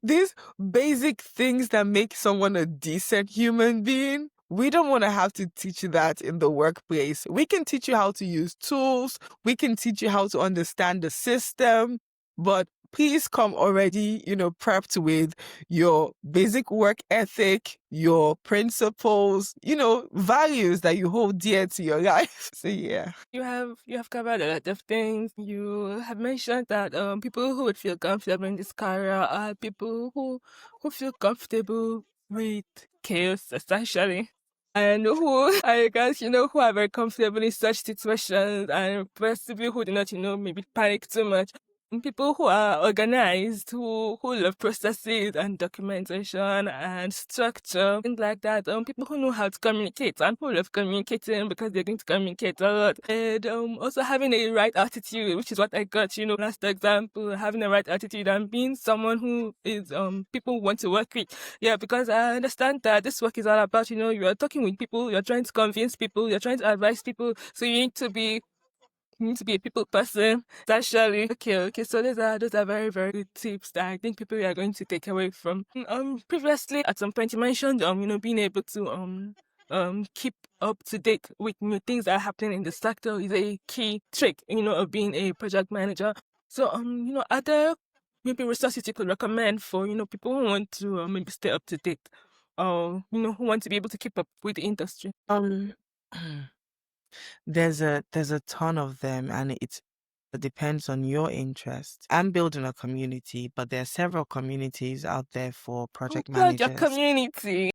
These basic things that make someone a decent human being. We don't want to have to teach you that in the workplace. We can teach you how to use tools. We can teach you how to understand the system, but please come already, prepped with your basic work ethic, your principles, values that you hold dear to your life. So yeah. You have covered a lot of things. You have mentioned that people who would feel comfortable in this career are people who feel comfortable with chaos, essentially. And who, I guess, who are very comfortable in such situations and possibly who do not, maybe panic too much. And people who are organized, who love processes and documentation and structure, things like that. People who know how to communicate and who love communicating because they're going to communicate a lot. And also having a right attitude, which is what I got, last example, having a right attitude and being someone who is people want to work with. Yeah, because I understand that this work is all about, you are talking with people, you're trying to convince people, you're trying to advise people. So you need to be a people person, essentially. Okay. So those are very, very good tips that I think people are going to take away from. Previously at some point you mentioned being able to keep up to date with new things that are happening in the sector is a key trick, of being a project manager. So are there maybe resources you could recommend for, people who want to maybe stay up to date or who want to be able to keep up with the industry? Um, there's a ton of them, and it depends on your interest. I'm building a community, but there are several communities out there for project Plug your managers. community.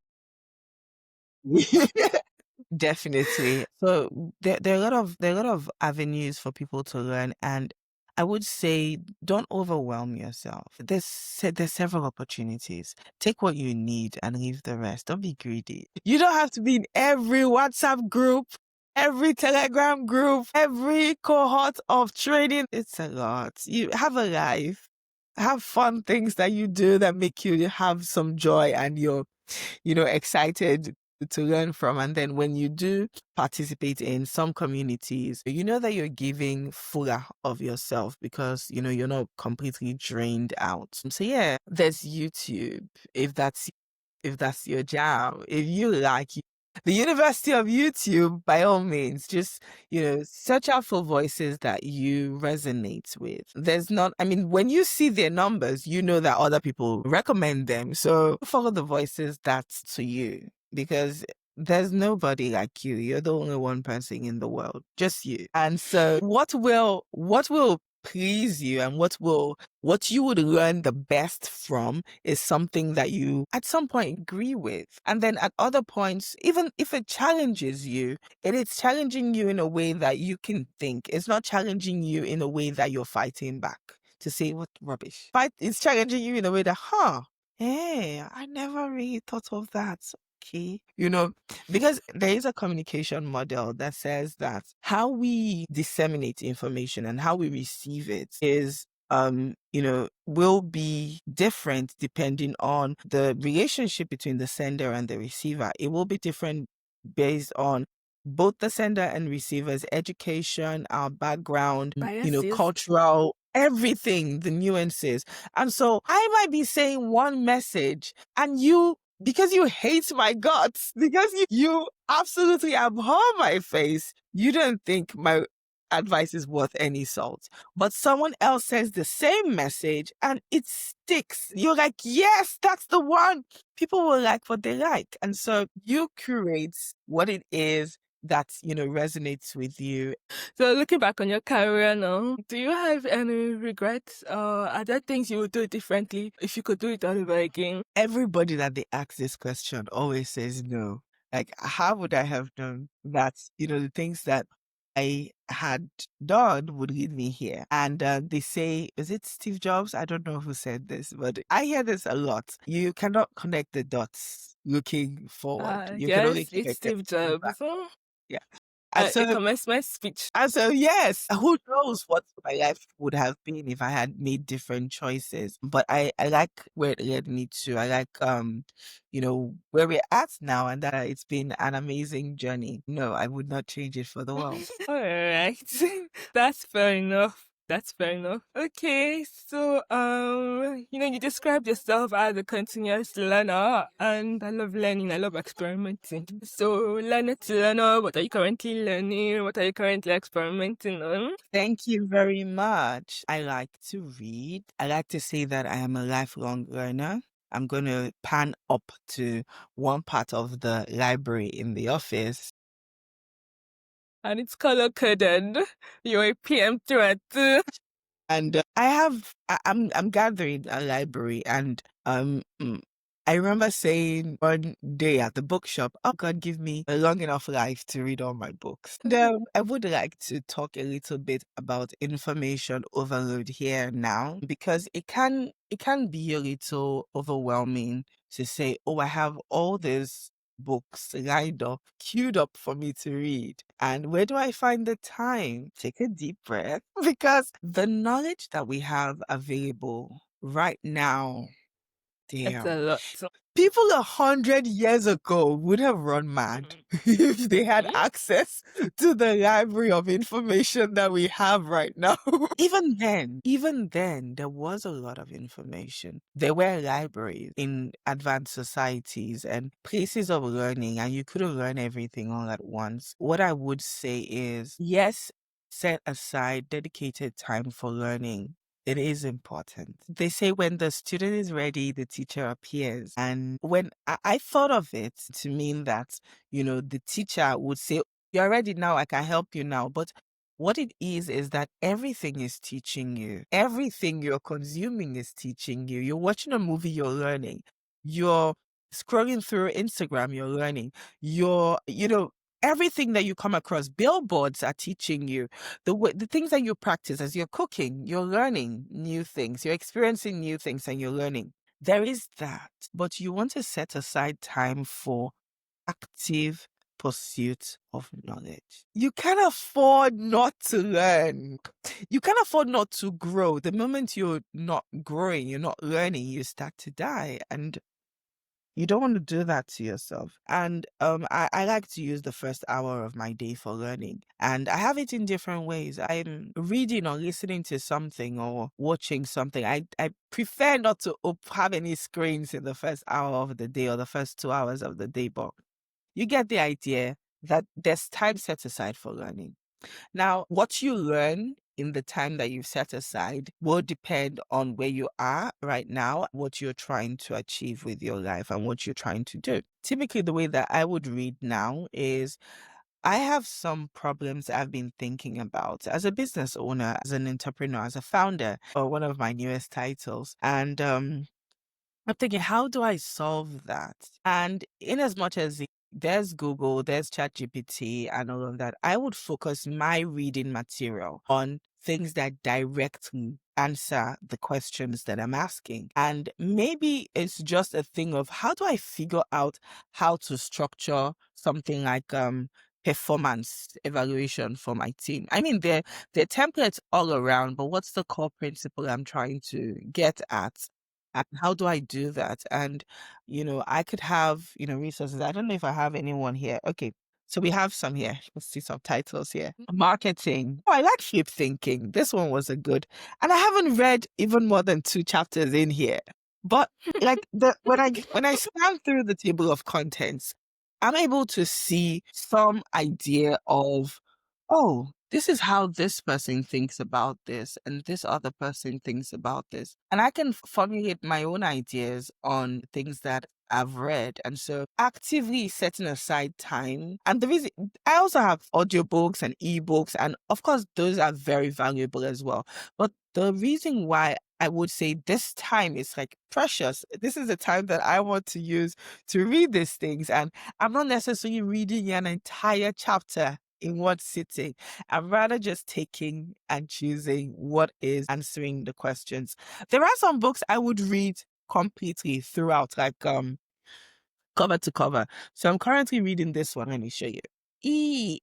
Definitely. So there are a lot of avenues for people to learn, and I would say don't overwhelm yourself. There's several opportunities. Take what you need and leave the rest. Don't be greedy. You don't have to be in every WhatsApp group, every Telegram group, every cohort of training. It's a lot. You have a life. Have fun things that you do that make you have some joy, and you're excited to learn from. And then when you do participate in some communities, you know that you're giving fuller of yourself because, you're not completely drained out. So yeah, there's YouTube if that's your jam. If you like the University of YouTube, by all means, just, search out for voices that you resonate with. When you see their numbers, you know that other people recommend them. So follow the voices that's to you, because there's nobody like you. You're the only one person in the world, just you. And so what will please you, and what you would learn the best from, is something that you at some point agree with. And then at other points, even if it challenges you, it is challenging you in a way that you can think. It's not challenging you in a way that you're fighting back to say what rubbish. It's challenging you in a way that, hey, I never really thought of that. Okay. Because there is a communication model that says that how we disseminate information and how we receive it is will be different depending on the relationship between the sender and the receiver. It will be different based on both the sender and receiver's education, our background, Biases. cultural, everything, the nuances. And so I might be saying one message, and because you hate my guts, because you absolutely abhor my face, you don't think my advice is worth any salt. But someone else says the same message and it sticks. You're like, yes, that's the one. People will like what they like. And so you curate what it is that, resonates with you. So looking back on your career now, do you have any regrets or are there things you would do differently if you could do it all over again? Everybody that they ask this question always says no. Like, how would I have known that, the things that I had done would lead me here? And they say, is it Steve Jobs? I don't know who said this, but I hear this a lot. You cannot connect the dots looking forward. You can only Yes, it's connect them Steve looking Jobs. back. Yeah. And A so commencement speech. and so, yes, who knows what my life would have been if I had made different choices. But I like where it led me to. I like, where we're at now, and that it's been an amazing journey. No, I would not change it for the world. All right. That's fair enough. That's fair enough. Okay, so you described yourself as a continuous learner, and I love learning. I love experimenting. So, learner to learner, what are you currently learning? What are you currently experimenting on? Thank you very much. I like to read. I like to say that I am a lifelong learner. I'm going to pan up to one part of the library in the office. And it's color coded. You're a PM threat. And I'm gathering a library, and I remember saying one day at the bookshop, "Oh God, give me a long enough life to read all my books." And I would like to talk a little bit about information overload here now, because it can be a little overwhelming to say, "Oh, I have all these books lined up, queued up for me to read. And where do I find the time?" Take a deep breath, because the knowledge that we have available right now, It's a damn. lot. People 100 years ago would have run mad if they had access to the library of information that we have right now. Even then, there was a lot of information. There were libraries in advanced societies and places of learning, and you couldn't learn everything all at once. What I would say is, yes, set aside dedicated time for learning. It is important. They say when the student is ready, the teacher appears. And when I thought of it to mean that, the teacher would say, "You're ready now, I can help you now." But what it is that everything is teaching you. Everything you're consuming is teaching you. You're watching a movie, you're learning. You're scrolling through Instagram, you're learning. Everything that you come across, billboards are teaching you the things that you practice as you're cooking, you're learning new things, you're experiencing new things, and you're learning. There is that, but you want to set aside time for active pursuit of knowledge. You can't afford not to learn. You can't afford not to grow. The moment you're not growing, you're not learning, you start to die. And you don't want to do that to yourself. And I like to use the first hour of my day for learning. And I have it in different ways. I'm reading or listening to something or watching something. I prefer not to have any screens in the first hour of the day or the first 2 hours of the day, but you get the idea that there's time set aside for learning. Now, what you learn in the time that you've set aside will depend on where you are right now, what you're trying to achieve with your life, and what you're trying to do. Typically, the way that I would read now is I have some problems I've been thinking about as a business owner, as an entrepreneur, as a founder, or one of my newest titles. And I'm thinking, how do I solve that? And in as much as there's Google, there's ChatGPT and all of that, I would focus my reading material on things that directly answer the questions that I'm asking. And maybe it's just a thing of, how do I figure out how to structure something like performance evaluation for my team? I mean, there are templates all around, but what's the core principle I'm trying to get at? And how do I do that? And, I could have, resources. I don't know if I have anyone here. Okay. So we have some here. Let's see some titles here. Marketing. Oh, I like flip thinking. This one was a good. And I haven't read even more than 2 chapters in here. But like when I scan through the table of contents, I'm able to see some idea of, oh, this is how this person thinks about this, and this other person thinks about this. And I can formulate my own ideas on things that I've read. And so actively setting aside time. And the reason I also have audiobooks and ebooks, and of course, those are very valuable as well. But the reason why I would say this time is like precious. This is the time that I want to use to read these things. And I'm not necessarily reading an entire chapter in one sitting. I'm rather just taking and choosing what is answering the questions. There are some books I would read completely throughout, like cover to cover. So I'm currently reading this one. Let me show you.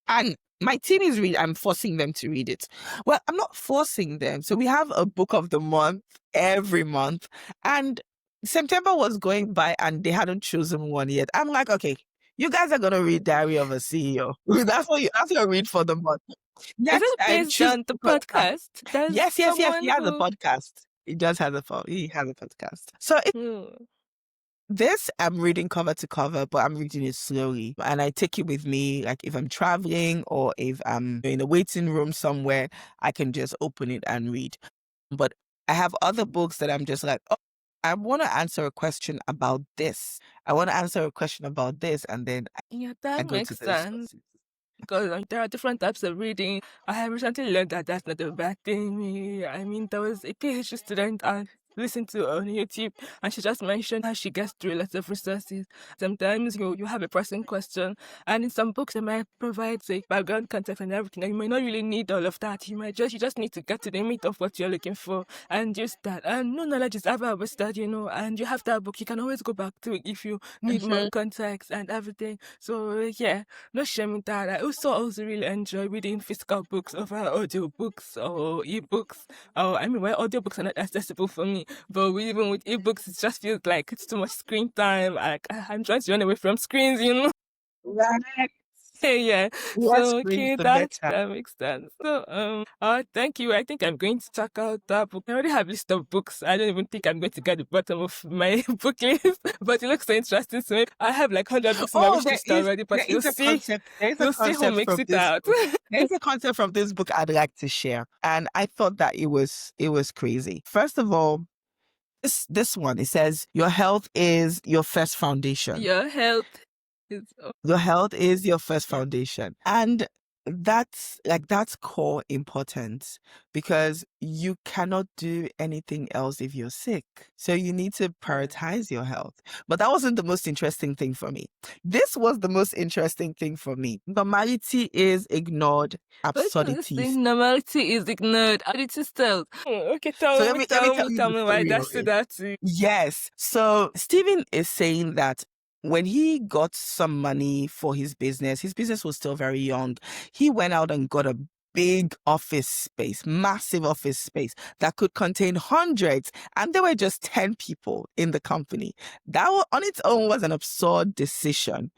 And my team is reading, I'm forcing them to read it. Well, I'm not forcing them. So we have a book of the month every month. And September was going by and they hadn't chosen one yet. I'm like, okay, you guys are gonna read Diary of a CEO. That's your read for the month. Is Yes, it I'm based choosing on the podcast? There's yes. He someone has a who. podcast. He has a podcast. So Hmm. this I'm reading cover to cover, but I'm reading it slowly. And I take it with me, like if I'm traveling or if I'm in a waiting room somewhere, I can just open it and read. But I have other books that I'm just like, oh, I want to answer a question about this. I want to answer a question about this. And then Yeah, I that go to makes those sense. sources. Because there are different types of reading. I have recently learned that that's not a bad thing. I mean, there was a PhD student I listened to on YouTube, and she just mentioned how she gets through lots of resources. Sometimes you have a pressing question, and in some books they might provide say background context and everything. And you might not really need all of that. You just need to get to the meat of what you're looking for and use that. And no knowledge is ever wasted, And you have that book, you can always go back to it if you need more Mhm. context and everything. So yeah, no shame in that. I also really enjoy reading physical books over audiobooks or ebooks. Oh, I mean, well, audiobooks are not accessible for me, but even with ebooks, it just feels like it's too much screen time. I'm trying to run away from screens. Right. Yeah. Less So screens, okay, the that better. that makes sense. So thank you. I think I'm going to check out that book. I already have a list of books. I don't even think I'm going to get the bottom of my book list, but it looks so interesting. So maybe I have like 100 books in my Oh, wish list already. But there is a concept. There is a we'll see who concept makes from it this out. book. There's a concept from this book I'd like to share. And I thought that it was crazy. First of all, this one, it says your health is your first foundation. Your health is Your health is your first yeah. foundation. And that's core importance because you cannot do anything else if you're sick. So you need to prioritize your health. But that wasn't the most interesting thing for me. This was the most interesting thing for me. Normality is ignored, But this absurdities. thing, normality is ignored. It is still. Okay, So tell let me, me let me tell tell me, you tell the me why story of that's it. that too. Yes. So Stephen is saying that when he got some money for his business was still very young. He went out and got a big office space, massive office space that could contain hundreds. And there were just 10 people in the company. On its own was an absurd decision.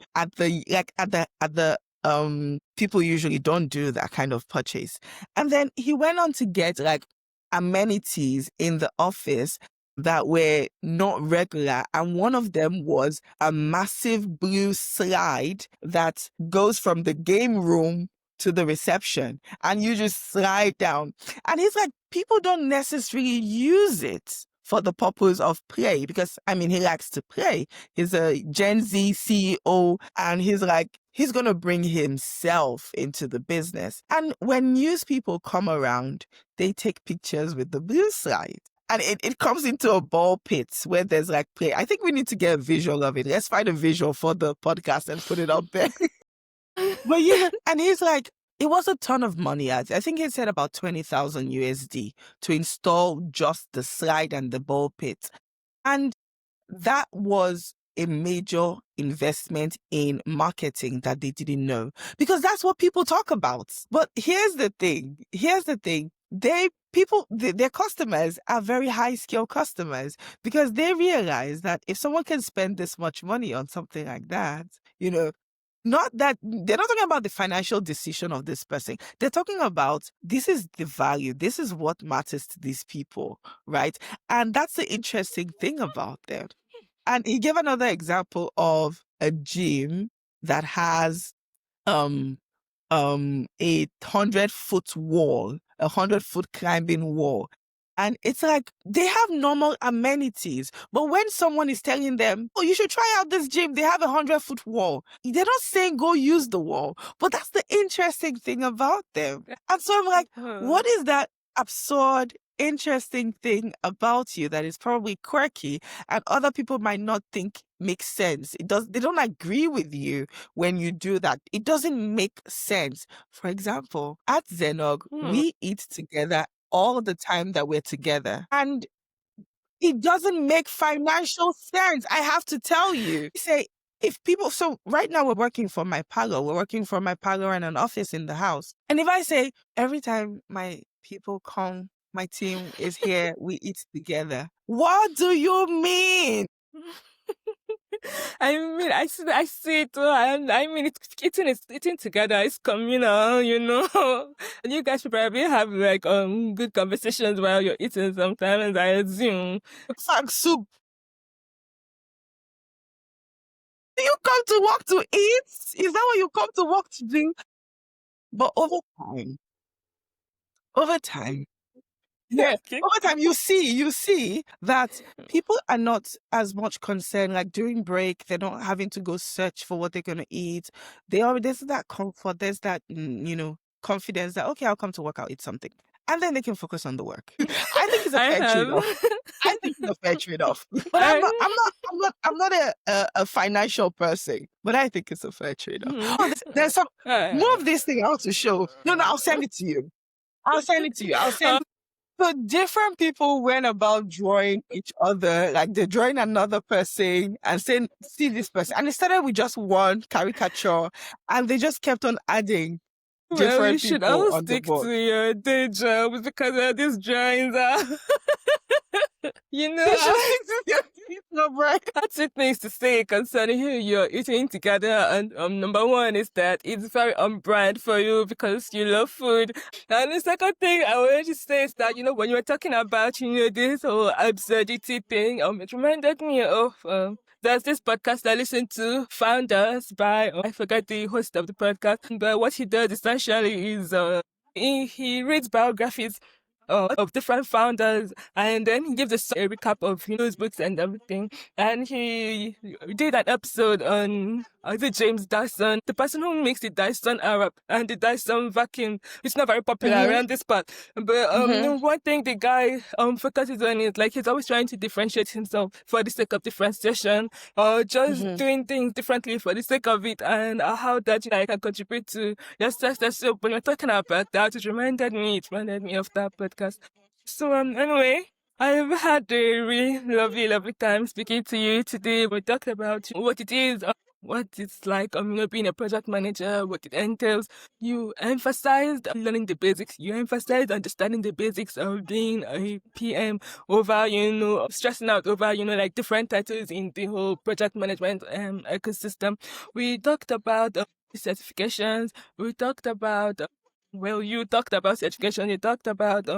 People usually don't do that kind of purchase. And then he went on to get like amenities in the office that were not regular. And one of them was a massive blue slide that goes from the game room to the reception. And you just slide down. And he's like, people don't necessarily use it for the purpose of play because, I mean, he likes to play. He's a Gen Z CEO and he's like, he's going to bring himself into the business. And when news people come around, they take pictures with the blue slide. And it comes into a ball pit where there's like play. I think we need to get a visual of it. Let's find a visual for the podcast and put it up there. But yeah, and he's like, it was a ton of money. I think he said about 20,000 USD to install just the slide and the ball pit. And that was a major investment in marketing that they didn't know because that's what people talk about. But here's the thing. Their customers are very high skill customers because they realize that if someone can spend this much money on something like that, not that they're not talking about the financial decision of this person. They're talking about this is the value. This is what matters to these people, right? And that's the interesting thing about them. And he gave another example of a gym that has um a 100-foot wall, 100-foot climbing wall. And it's like they have normal amenities. But when someone is telling them, oh, you should try out this gym, they have 100-foot wall. They're not saying go use the wall. But that's the interesting thing about them. And so I'm like, what is that absurd, interesting thing about you that is probably quirky and other people might not think makes sense? They don't agree with you when you do that. It doesn't make sense. For example, at Zenog, Hmm. we eat together all the time that we're together. And it doesn't make financial sense. I have to tell you. if people, so right now we're working from my parlor and an office in the house. And if I say every time my people come, my team is here, we eat together. What do you mean? I mean, I see it. And I mean, it's eating together. It's communal, you know. And you guys should probably have like good conversations while you're eating. Sometimes I assume. Fuck soup. Do you come to work to eat? Is that what you come to work to do? But over time, yeah, Okay. over time, you see that people are not as much concerned. Like during break, they're not having to go search for what they're gonna eat. There's that comfort, there's that confidence that okay, I'll come to work, I'll eat something, and then they can focus on the work. I think it's a I fair have. trade-off. I think it's a fair trade-off. But I, I'm not a financial person, but I think it's a fair trade-off. Mhm. Oh, there's some more uh, of this thing I want to show. No, I'll send it to you. I'll send it to you. uh, So different people went about drawing each other, like they're drawing another person and saying, see this person. And it started with just one caricature and they just kept on adding well, you different should people all on the stick board. to your day jobs because these drawings are, you know, They should stick to their people, right? That's it things to say concerning who you're eating together. And number one is that it's very on brand for you because you love food. And the second thing I wanted to say is that, you know, when you were talking about, you know, this whole absurdity thing, it reminded me of there's this podcast I listened to, Founders by I forgot the host of the podcast, but what he does essentially is he reads biographies of different founders, and then he gives us a recap of those books and everything. And he did an episode on the James Dyson, the person who makes the Dyson Arab and the Dyson vacuum. It's not very popular Mm-hmm. around this part, but Mm-hmm. one thing the guy focuses on is like he's always trying to differentiate himself for the sake of differentiation, or just Mm-hmm. doing things differently for the sake of it, and how that can contribute to your success. So when you're talking about that, it reminded me of that podcast. So anyway, I've had a really lovely, lovely time speaking to you today. We talked about what it is, what it's like, you know, being a project manager, what it entails. You emphasized learning the basics. You emphasized understanding the basics of being a PM over, you know, stressing out over, you know, like different titles in the whole project management ecosystem. We talked about certifications. We talked about well, you talked about education. You talked about you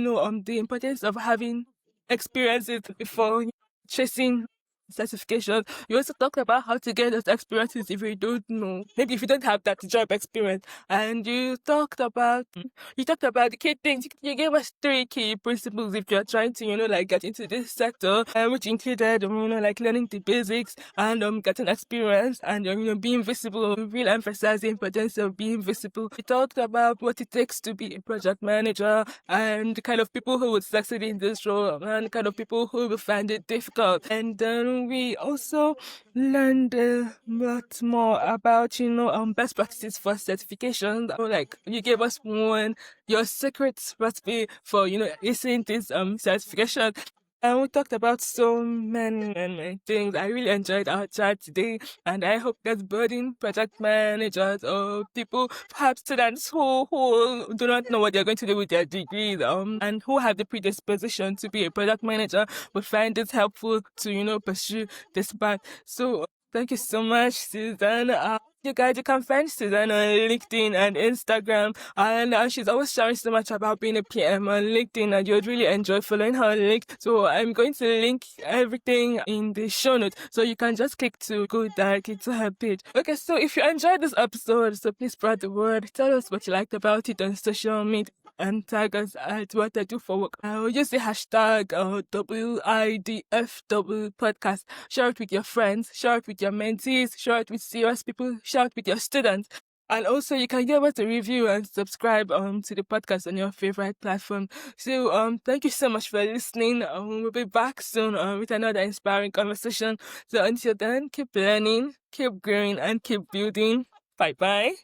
know, the importance of having experiences before chasing certification. You also talked about how to get those experiences if you don't know, maybe if you don't have that job experience. And you talked about the key things. You gave us three key principles if you're trying to, you know, like get into this sector, which included, you know, like learning the basics and getting experience and you know, being visible. We really emphasize the importance of being visible. We talked about what it takes to be a project manager and the kind of people who would succeed in this role and the kind of people who will find it difficult. And then we also learned a lot more about, you know, best practices for certification. Like you gave us your secret recipe for, you know, acing this certification. And we talked about so many things. I really enjoyed our chat today, and I hope that budding project managers or people, perhaps students who do not know what they're going to do with their degrees, and who have the predisposition to be a project manager, will find it helpful to, you know, pursue this path. So thank you so much, Susanna. You guys, you can find Susanna on LinkedIn and Instagram, and she's always sharing so much about being a PM on LinkedIn, and you'd really enjoy following her link. So I'm going to link everything in the show notes, so you can just click to go directly to her page. Okay, so if you enjoyed this episode, so please spread the word. Tell us what you liked about it on social media and tag us at What I Do for Work. I'll use the hashtag WIDFW podcast. Share it with your friends, share it with your mentees, share it with serious people, share it with your students. And also, you can give us a review and subscribe to the podcast on your favorite platform. So, thank you so much for listening. We'll be back soon with another inspiring conversation. So, until then, keep learning, keep growing, and keep building. Bye bye.